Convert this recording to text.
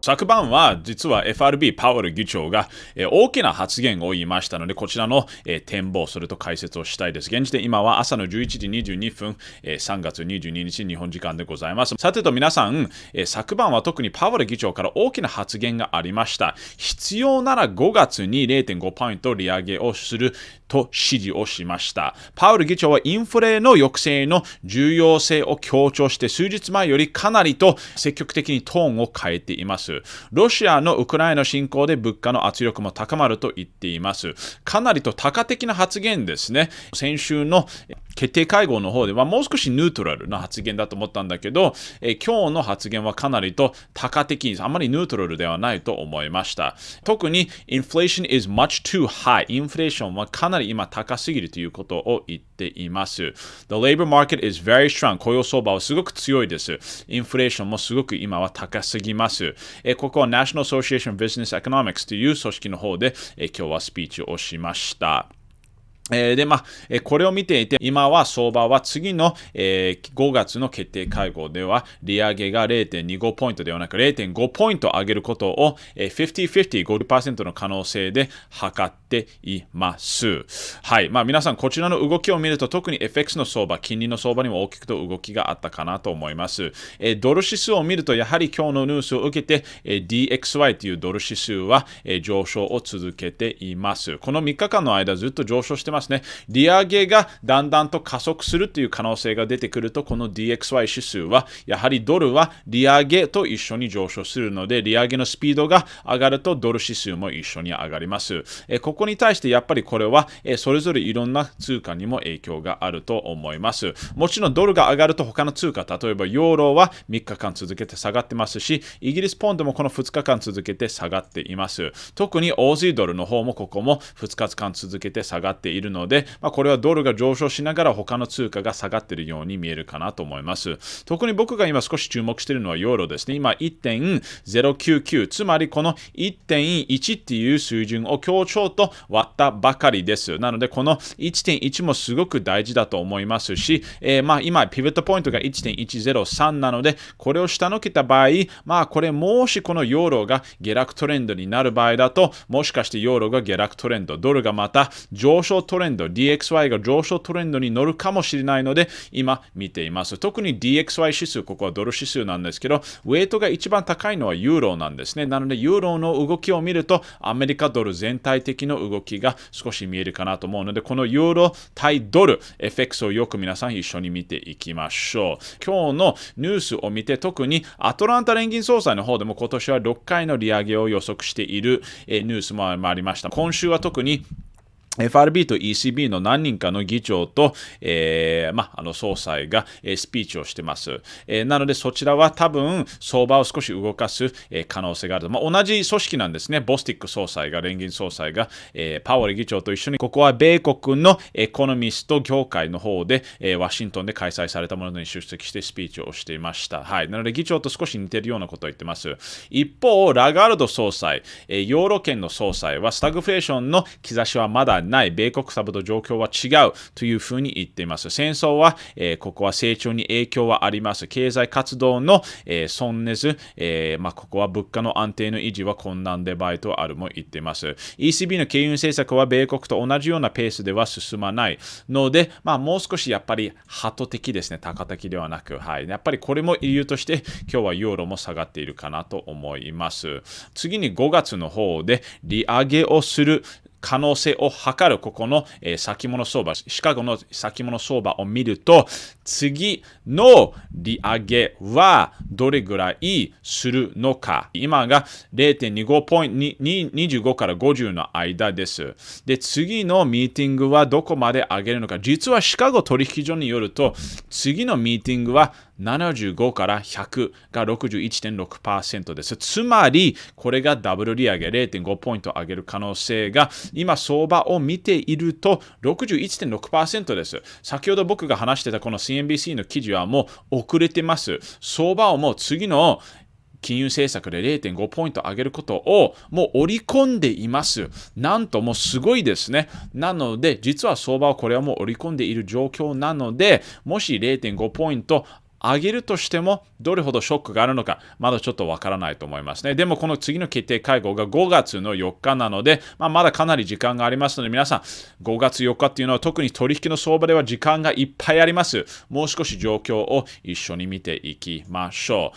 昨晩は実は FRB パウエル議長が大きな発言を言いましたので、こちらの展望、それと解説をしたいです。現時点今は朝の11時22分、3月22日日本時間でございます。さてと皆さん、昨晩は特にパウエル議長から大きな発言がありました。必要なら5月に 0.5 ポイント利上げをすると指示をしました。パウエル議長はインフレの抑制の重要性を強調して、数日前よりかなりと積極的にトーンを変えています。ロシアのウクライナ侵攻で物価の圧力も高まると言っています。かなりと多角的な発言ですね。先週の決定会合の方ではもう少しニュートラルな発言だと思ったんだけど、今日の発言はかなりと多角的、あまりニュートラルではないと思いました。特に Inflation is much too high。インフレーションはかなり今高すぎるということを言っています。The labor market is very strong。雇用相場はすごく強いです。インフレーションもすごく今は高すぎます。ここは National Association of Business Economics という組織の方で、今日はスピーチをしました。で、これを見ていて、今は相場は次の、5月の決定会合では、利上げが 0.25 ポイントではなく 0.5 ポイント上げることを、50-50、50% の可能性で測っています。はい。皆さん、こちらの動きを見ると、特に FX の相場、金利の相場にも大きくと動きがあったかなと思います。ドル指数を見ると、やはり今日のニュースを受けて、DXY というドル指数は、上昇を続けています。この3日間の間、ずっと上昇してますね。利上げがだんだんと加速するという可能性が出てくると、この DXY 指数はやはりドルは利上げと一緒に上昇するので、利上げのスピードが上がるとドル指数も一緒に上がります。ここに対してやっぱりこれはそれぞれいろんな通貨にも影響があると思います。もちろんドルが上がると他の通貨、例えばヨーロは3日間続けて下がってますし、イギリスポンドもこの2日間続けて下がっています。特にオージードルの方もここも2日間続けて下がっているので、これはドルが上昇しながら他の通貨が下がっているように見えるかなと思います。特に僕が今少し注目しているのはヨーロですね。今 1.099、つまりこの 1.1 っていう水準を今日ちょっと割ったばかりです。なのでこの 1.1 もすごく大事だと思いますし、今ピボットポイントが 1.103 なので、これを下抜けた場合、これもしこのヨーロが下落トレンドになる場合だと、もしかしてヨーロが下落トレンド、ドルがまた上昇トレンド、DXY が上昇トレンドに乗るかもしれないので、今見ています。特に DXY 指数、ここはドル指数なんですけど、ウェイトが一番高いのはユーロなんですね。なので、ユーロの動きを見ると、アメリカドル全体的の動きが少し見えるかなと思うので、このユーロ対ドル、FX をよく皆さん一緒に見ていきましょう。今日のニュースを見て、特にアトランタ連銀総裁の方でも今年は6回の利上げを予測しているニュースもありました。今週は特にFRB と ECB の何人かの議長と、総裁が、スピーチをしてます。なのでそちらは多分相場を少し動かす、可能性がある。同じ組織なんですね。ボスティック総裁が、連銀総裁が、パウエル議長と一緒に、ここは米国のエコノミスト協会の方で、ワシントンで開催されたものに出席してスピーチをしていました。はい。なので議長と少し似てるようなことを言ってます。一方、ラガルド総裁、ヨーロ圏の総裁はスタグフレーションの兆しはまだない、米国株と状況は違うというふうに言っています。戦争は、ここは成長に影響はあります。経済活動の、損ねず、ここは物価の安定の維持は困難で場合とあるも言っています。ECB の金融政策は米国と同じようなペースでは進まないので、もう少しやっぱり鳩的ですね。高的ではなく、はい。やっぱりこれも理由として今日はユーロも下がっているかなと思います。次に5月の方で利上げをする可能性を測るここの、先物相場、シカゴの先物相場を見ると、次の利上げはどれぐらいするのか。今が 0.25 ポイント、25から50の間です。で、次のミーティングはどこまで上げるのか。実はシカゴ取引所によると、次のミーティングは75から100が 61.6% です。つまり、これがダブル利上げ 0.5 ポイント上げる可能性が、今相場を見ていると 61.6% です。先ほど僕が話してたこの CNBC の記事はもう遅れてます。相場をもう次の金融政策で 0.5 ポイント上げることをもう織り込んでいます。なんともうすごいですね。なので、実は相場はこれはもう織り込んでいる状況なので、もし 0.5 ポイント上げるとしてもどれほどショックがあるのかまだちょっとわからないと思いますね。でもこの次の決定会合が5月の4日なので、まだかなり時間がありますので、皆さん5月4日っていうのは特に取引の相場では時間がいっぱいあります。もう少し状況を一緒に見ていきましょう。